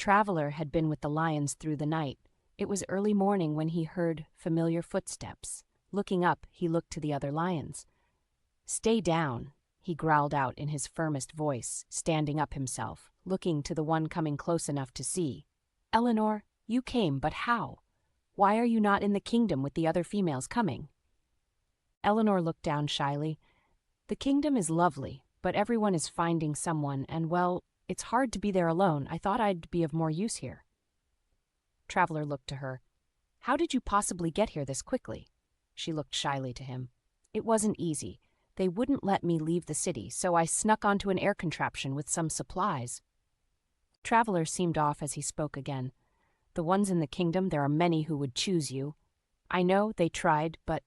Traveler had been with the lions through the night. It was early morning when he heard familiar footsteps. Looking up, he looked to the other lions. "Stay down," he growled out in his firmest voice, standing up himself, looking to the one coming close enough to see. "Eleanor, you came, but how? Why are you not in the kingdom with the other females coming?" Eleanor looked down shyly. "The kingdom is lovely, but everyone is finding someone, and well, it's hard to be there alone. I thought I'd be of more use here." Traveler looked to her. "How did you possibly get here this quickly?" She looked shyly to him. "It wasn't easy. They wouldn't let me leave the city, so I snuck onto an air contraption with some supplies." Traveler seemed off as he spoke again. "The ones in the kingdom, there are many who would choose you. I know they tried, but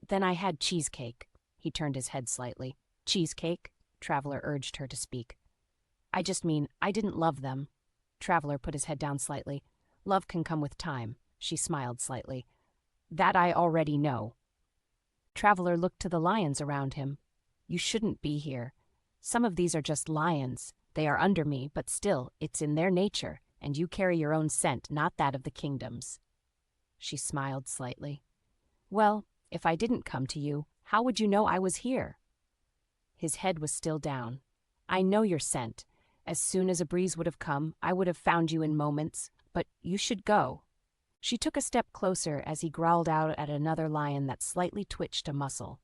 then I had cheesecake." He turned his head slightly. "Cheesecake?" Traveler urged her to speak. "I just mean, I didn't love them." Traveler put his head down slightly. "Love can come with time." She smiled slightly. "That I already know." Traveler looked to the lions around him. "You shouldn't be here. Some of these are just lions. They are under me, but still, it's in their nature, and you carry your own scent, not that of the kingdom's." She smiled slightly. "Well, if I didn't come to you, how would you know I was here?" His head was still down. "I know your scent. As soon as a breeze would have come, I would have found you in moments, but you should go." She took a step closer as he growled out at another lion that slightly twitched a muscle.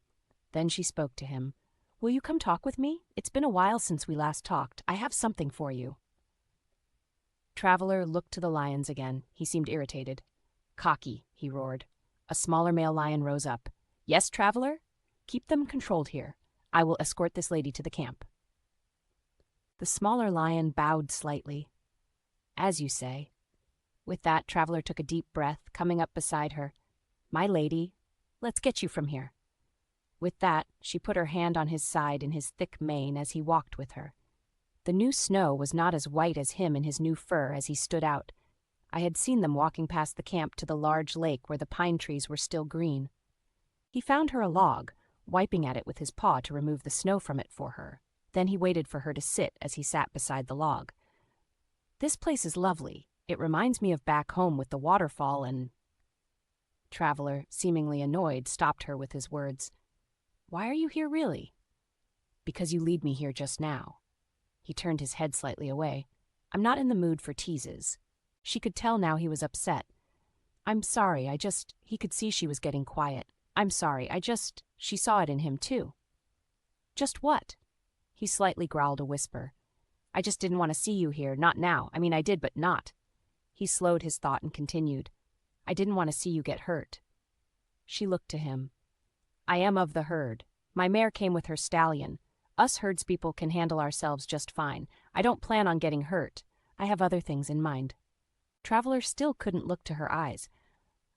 Then she spoke to him. "Will you come talk with me? It's been a while since we last talked. I have something for you." Traveler looked to the lions again. He seemed irritated. "Cocky," he roared. A smaller male lion rose up. "Yes, Traveler? Keep them controlled here. I will escort this lady to the camp." The smaller lion bowed slightly. "As you say." With that, Traveler took a deep breath, coming up beside her. "My lady, let's get you from here." With that, she put her hand on his side in his thick mane as he walked with her. The new snow was not as white as him in his new fur as he stood out. I had seen them walking past the camp to the large lake where the pine trees were still green. He found her a log, wiping at it with his paw to remove the snow from it for her. Then he waited for her to sit as he sat beside the log. "This place is lovely. It reminds me of back home with the waterfall and—" Traveler, seemingly annoyed, stopped her with his words. "Why are you here really?" "Because you lead me here just now." He turned his head slightly away. "I'm not in the mood for teases." She could tell now he was upset. "I'm sorry, He could see she was getting quiet. "I'm sorry, She saw it in him too." "Just what?" He slightly growled a whisper. "I just didn't want to see you here, not now. I mean, I did, but not." He slowed his thought and continued. "I didn't want to see you get hurt." She looked to him. "I am of the herd. My mare came with her stallion. Us herdspeople can handle ourselves just fine. I don't plan on getting hurt. I have other things in mind." Traveler still couldn't look to her eyes.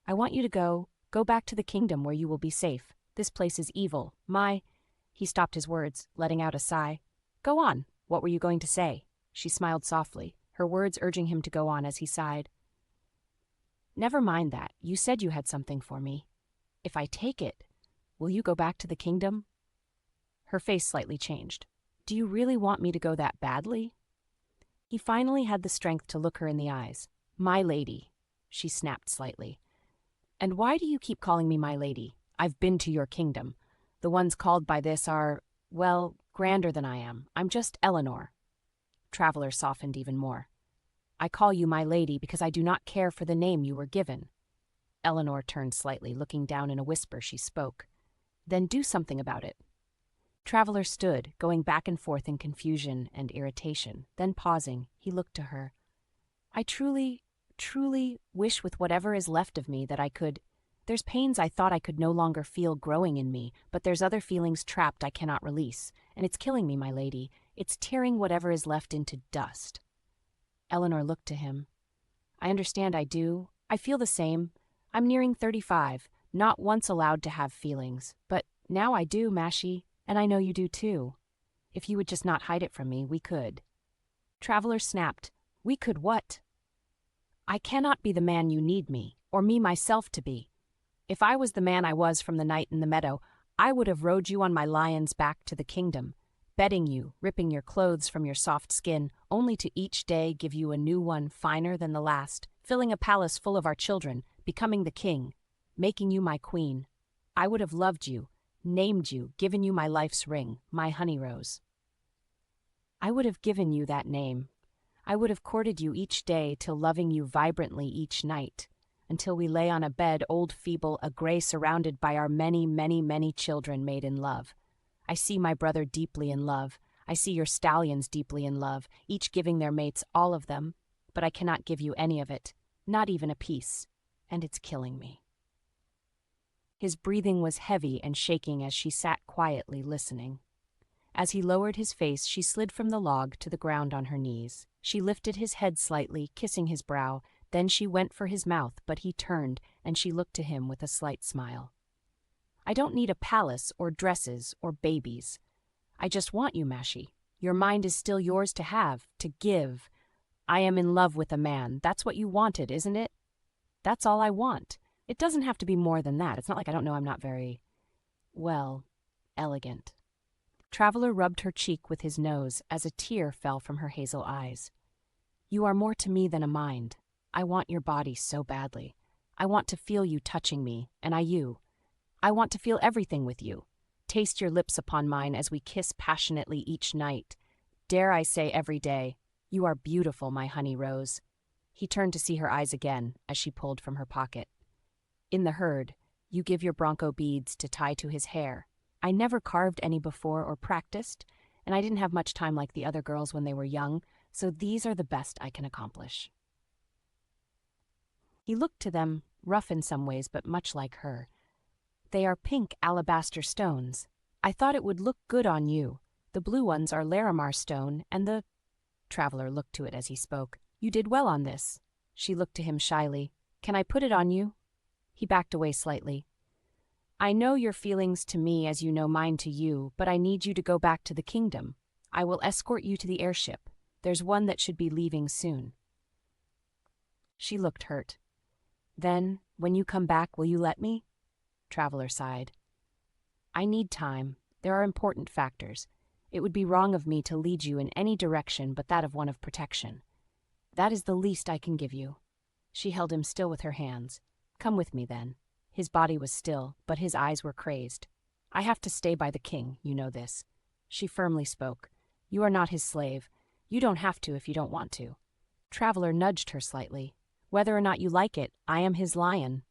"I want you to go back to the kingdom where you will be safe. This place is evil. He stopped his words, letting out a sigh. "Go on. What were you going to say?" She smiled softly, her words urging him to go on as he sighed. "Never mind that. You said you had something for me. If I take it, will you go back to the kingdom?" Her face slightly changed. "Do you really want me to go that badly?" He finally had the strength to look her in the eyes. "My lady," she snapped slightly. "And why do you keep calling me my lady? I've been to your kingdom. The ones called by this are, well, grander than I am. I'm just Eleanor." Traveler softened even more. "I call you my lady because I do not care for the name you were given." Eleanor turned slightly, looking down in a whisper she spoke. "Then do something about it." Traveler stood, going back and forth in confusion and irritation. Then pausing, he looked to her. "I truly wish with whatever is left of me that I could. There's pains I thought I could no longer feel growing in me, but there's other feelings trapped I cannot release, and it's killing me, my lady. It's tearing whatever is left into dust." Eleanor looked to him. "I understand I do. I feel the same. I'm nearing 35, not once allowed to have feelings. But now I do, Mashi, and I know you do too. If you would just not hide it from me, we could." Traveler snapped. "We could what?" "I cannot be the man you need me, or me myself to be. If I was the man I was from the night in the meadow, I would have rode you on my lion's back to the kingdom. bedding you, ripping your clothes from your soft skin, only to each day give you a new one finer than the last, filling a palace full of our children, becoming the king, making you my queen. I would have loved you, named you, given you my life's ring, my honey rose. I would have given you that name. I would have courted you each day till loving you vibrantly each night, until we lay on a bed old feeble, a gray surrounded by our many, many, many children made in love. I see my brother deeply in love. I see your stallions deeply in love, each giving their mates all of them, but I cannot give you any of it, not even a piece, and it's killing me. His breathing was heavy and shaking as she sat quietly listening. As he lowered his face, she slid from the log to the ground on her knees. She lifted his head slightly, kissing his brow. Then she went for his mouth, but he turned, and she looked to him with a slight smile. I don't need a palace or dresses or babies. I just want you, Mashi. Your mind is still yours to have, to give. I am in love with a man. That's what you wanted, isn't it? That's all I want. It doesn't have to be more than that. It's not like I don't know I'm not very, well, elegant. Traveler rubbed her cheek with his nose as a tear fell from her hazel eyes. You are more to me than a mind. I want your body so badly. I want to feel you touching me, and I you. I want to feel everything with you. Taste your lips upon mine as we kiss passionately each night. Dare I say every day, you are beautiful, my honey rose. He turned to see her eyes again as she pulled from her pocket. In the herd, you give your bronco beads to tie to his hair. I never carved any before or practiced, and I didn't have much time like the other girls when they were young, so these are the best I can accomplish. He looked to them, rough in some ways but much like her. They are pink alabaster stones. I thought it would look good on you. The blue ones are Larimar stone, and the... Traveler looked to it as he spoke. You did well on this. She looked to him shyly. Can I put it on you? He backed away slightly. I know your feelings to me as you know mine to you, but I need you to go back to the kingdom. I will escort you to the airship. There's one that should be leaving soon. She looked hurt. Then, when you come back, will you let me? Traveler sighed. I need time. There are important factors. It would be wrong of me to lead you in any direction but that of one of protection. That is the least I can give you. She held him still with her hands. Come with me, then. His body was still, but his eyes were crazed. I have to stay by the king, you know this. She firmly spoke. You are not his slave. You don't have to if you don't want to. Traveler nudged her slightly. Whether or not you like it, I am his lion.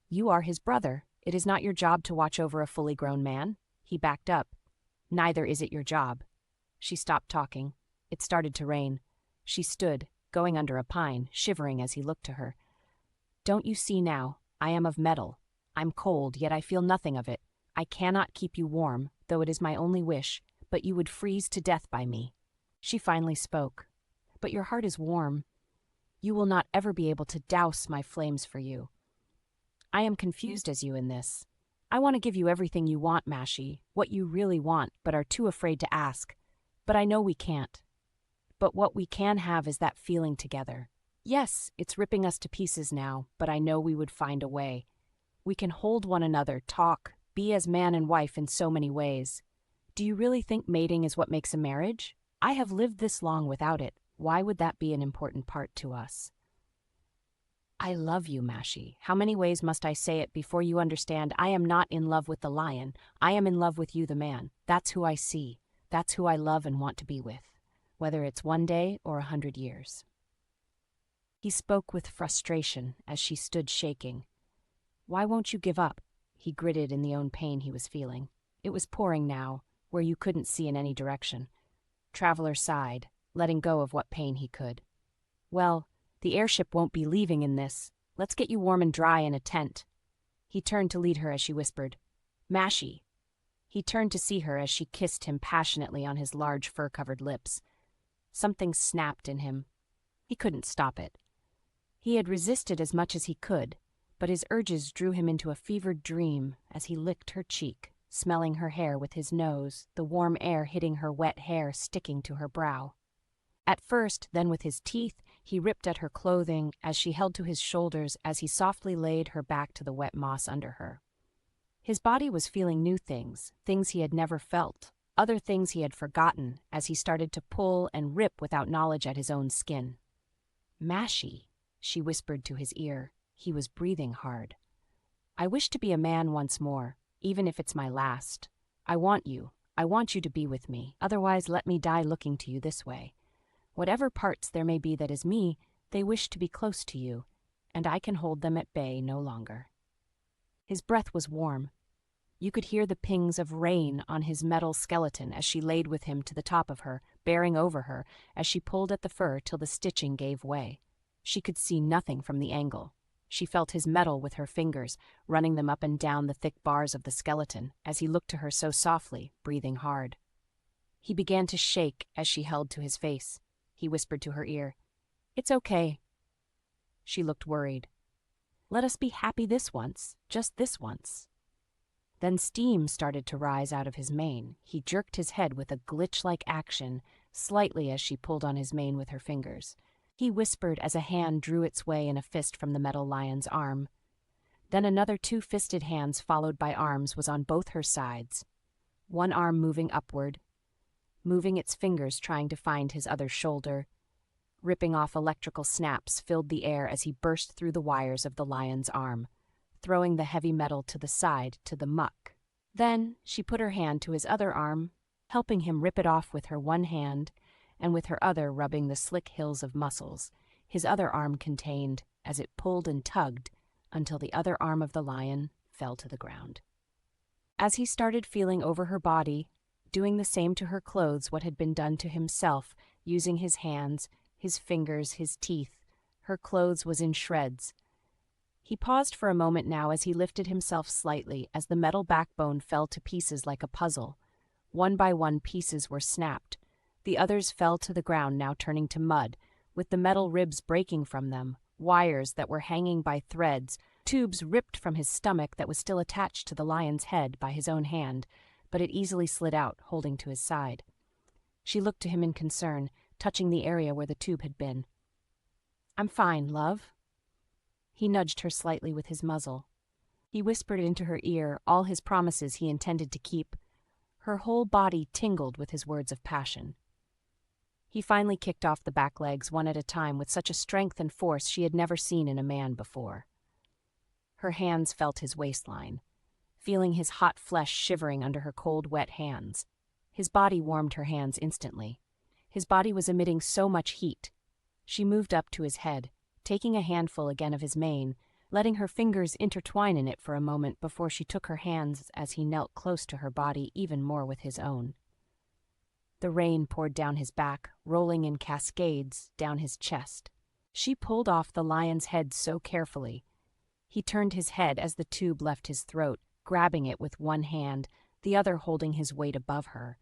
You are his brother. It is not your job to watch over a fully grown man. He backed up. Neither is it your job. She stopped talking. It started to rain. She stood, going under a pine, shivering as he looked to her. Don't you see now? I am of metal. I'm cold, yet I feel nothing of it. I cannot keep you warm, though it is my only wish, but you would freeze to death by me. She finally spoke. But your heart is warm. You will not ever be able to douse my flames for you. I am confused as you in this. I want to give you everything you want, Mashi, what you really want, but are too afraid to ask. But I know we can't. But what we can have is that feeling together. Yes, it's ripping us to pieces now, but I know we would find a way. We can hold one another, talk, be as man and wife in so many ways. Do you really think mating is what makes a marriage? I have lived this long without it. Why would that be an important part to us? I love you, Mashi. How many ways must I say it before you understand I am not in love with the lion. I am in love with you, the man. That's who I see. That's who I love and want to be with, whether it's one day or 100 years. He spoke with frustration as she stood shaking. Why won't you give up? He gritted in the own pain he was feeling. It was pouring now, where you couldn't see in any direction. Traveler sighed, letting go of what pain he could. Well, the airship won't be leaving in this. Let's get you warm and dry in a tent. He turned to lead her as she whispered, Mashi. He turned to see her as she kissed him passionately on his large fur-covered lips. Something snapped in him. He couldn't stop it. He had resisted as much as he could, but his urges drew him into a fevered dream as he licked her cheek, smelling her hair with his nose, the warm air hitting her wet hair sticking to her brow. At first, then with his teeth, he ripped at her clothing as she held to his shoulders as he softly laid her back to the wet moss under her. His body was feeling new things, things he had never felt, other things he had forgotten as he started to pull and rip without knowledge at his own skin. "Mashie," she whispered to his ear. He was breathing hard. "I wish to be a man once more, even if it's my last. I want you. I want you to be with me. Otherwise, let me die looking to you this way. Whatever parts there may be that is me, they wish to be close to you, and I can hold them at bay no longer." His breath was warm. You could hear the pings of rain on his metal skeleton as she laid with him to the top of her, bearing over her, as she pulled at the fur till the stitching gave way. She could see nothing from the angle. She felt his metal with her fingers, running them up and down the thick bars of the skeleton, as he looked to her so softly, breathing hard. He began to shake as she held to his face. He whispered to her ear, "It's okay." She looked worried. "Let us be happy this once, just this once." Then steam started to rise out of his mane. He jerked his head with a glitch-like action, slightly as she pulled on his mane with her fingers. He whispered as a hand drew its way in a fist from the metal lion's arm. Then another two-fisted hands followed by arms was on both her sides. One arm moving upward, moving its fingers trying to find his other shoulder. Ripping off electrical snaps filled the air as he burst through the wires of the lion's arm, throwing the heavy metal to the side to the muck. Then she put her hand to his other arm, helping him rip it off with her one hand, and with her other rubbing the slick hills of muscles his other arm contained as it pulled and tugged until the other arm of the lion fell to the ground. As he started feeling over her body, doing the same to her clothes what had been done to himself, using his hands, his fingers, his teeth, her clothes was in shreds. He paused for a moment now as he lifted himself slightly as the metal backbone fell to pieces like a puzzle. One by one pieces were snapped. The others fell to the ground, now turning to mud, with the metal ribs breaking from them, wires that were hanging by threads, tubes ripped from his stomach that was still attached to the lion's head by his own hand, but it easily slid out, holding to his side. She looked to him in concern, touching the area where the tube had been. "I'm fine, love." He nudged her slightly with his muzzle. He whispered into her ear all his promises he intended to keep. Her whole body tingled with his words of passion. He finally kicked off the back legs one at a time with such a strength and force she had never seen in a man before. Her hands felt his waistline, feeling his hot flesh shivering under her cold, wet hands. His body warmed her hands instantly. His body was emitting so much heat. She moved up to his head, taking a handful again of his mane, letting her fingers intertwine in it for a moment before she took her hands as he knelt close to her body even more with his own. The rain poured down his back, rolling in cascades down his chest. She pulled off the lion's head so carefully. He turned his head as the tube left his throat, grabbing it with one hand, the other holding his weight above her.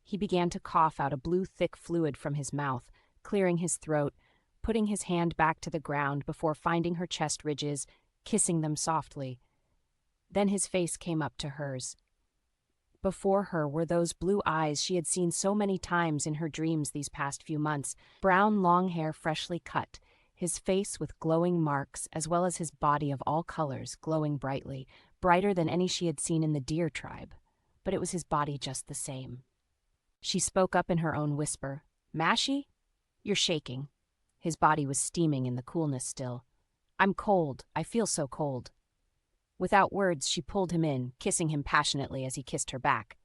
He began to cough out a blue thick fluid from his mouth, clearing his throat, putting his hand back to the ground before finding her chest ridges, kissing them softly. Then his face came up to hers. Before her were those blue eyes she had seen so many times in her dreams these past few months, brown long hair freshly cut, his face with glowing marks as well as his body of all colors glowing brightly, brighter than any she had seen in the deer tribe. But it was his body just the same. She spoke up in her own whisper, "Mashie, you're shaking." His body was steaming in the coolness still. "I'm cold. I feel so cold." Without words, she pulled him in, kissing him passionately as he kissed her back.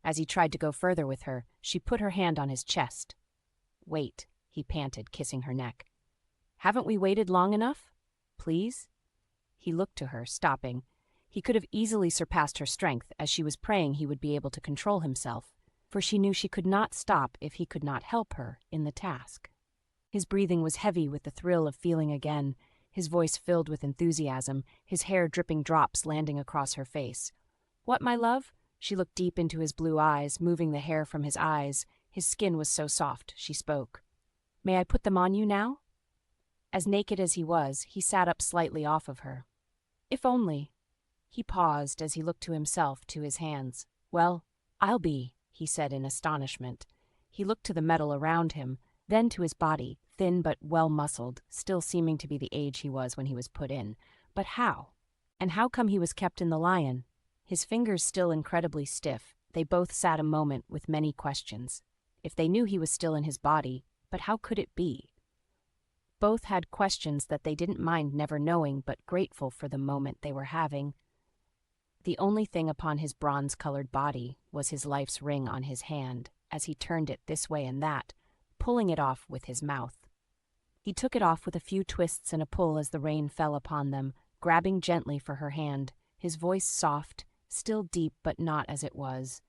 As he tried to go further with her, she put her hand on his chest. "Wait," he panted, kissing her neck. "Haven't we waited long enough? Please?" He looked to her, stopping. He could have easily surpassed her strength, as she was praying he would be able to control himself, for she knew she could not stop if he could not help her in the task. His breathing was heavy with the thrill of feeling again, his voice filled with enthusiasm, his hair dripping drops landing across her face. "What, my love?" She looked deep into his blue eyes, moving the hair from his eyes. His skin was so soft, she spoke. "May I put them on you now?" As naked as he was, he sat up slightly off of her. "If only." He paused as he looked to himself, to his hands. "Well, I'll be," he said in astonishment. He looked to the metal around him, then to his body, thin but well-muscled, still seeming to be the age he was when he was put in. But how? And how come he was kept in the lion? His fingers still incredibly stiff, They both sat a moment with many questions. If they knew he was still in his body, but how could it be? Both had questions that they didn't mind never knowing, but grateful for the moment they were having. The only thing upon his bronze-colored body was his life's ring on his hand, as he turned it this way and that, pulling it off with his mouth. He took it off with a few twists and a pull as the rain fell upon them, grabbing gently for her hand, his voice soft, still deep but not as it was.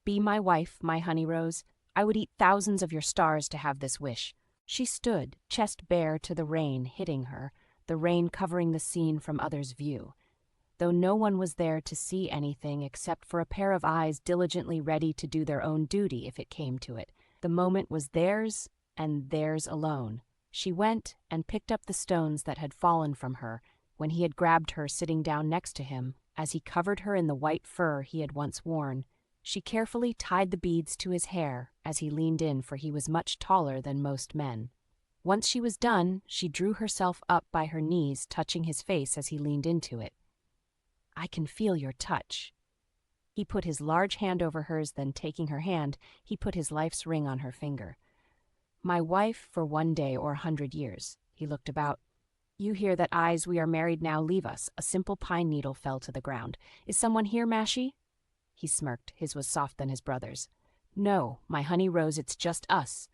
"Be my wife, my honey rose. I would eat thousands of your stars to have this wish." She stood, chest bare to the rain hitting her, the rain covering the scene from others' view. Though no one was there to see anything except for a pair of eyes diligently ready to do their own duty if it came to it, the moment was theirs and theirs alone. She went and picked up the stones that had fallen from her when he had grabbed her sitting down next to him, as he covered her in the white fur he had once worn. She carefully tied the beads to his hair as he leaned in, for he was much taller than most men. Once she was done, she drew herself up by her knees, touching his face as he leaned into it. "I can feel your touch." He put his large hand over hers, then taking her hand, he put his life's ring on her finger. "My wife for 1 day or 100 years." He looked about. "You hear that, eyes, we are married now, leave us." A simple pine needle fell to the ground. "Is someone here, Mashie?" He smirked. His was soft than his brother's. "No, my honey rose, it's just us.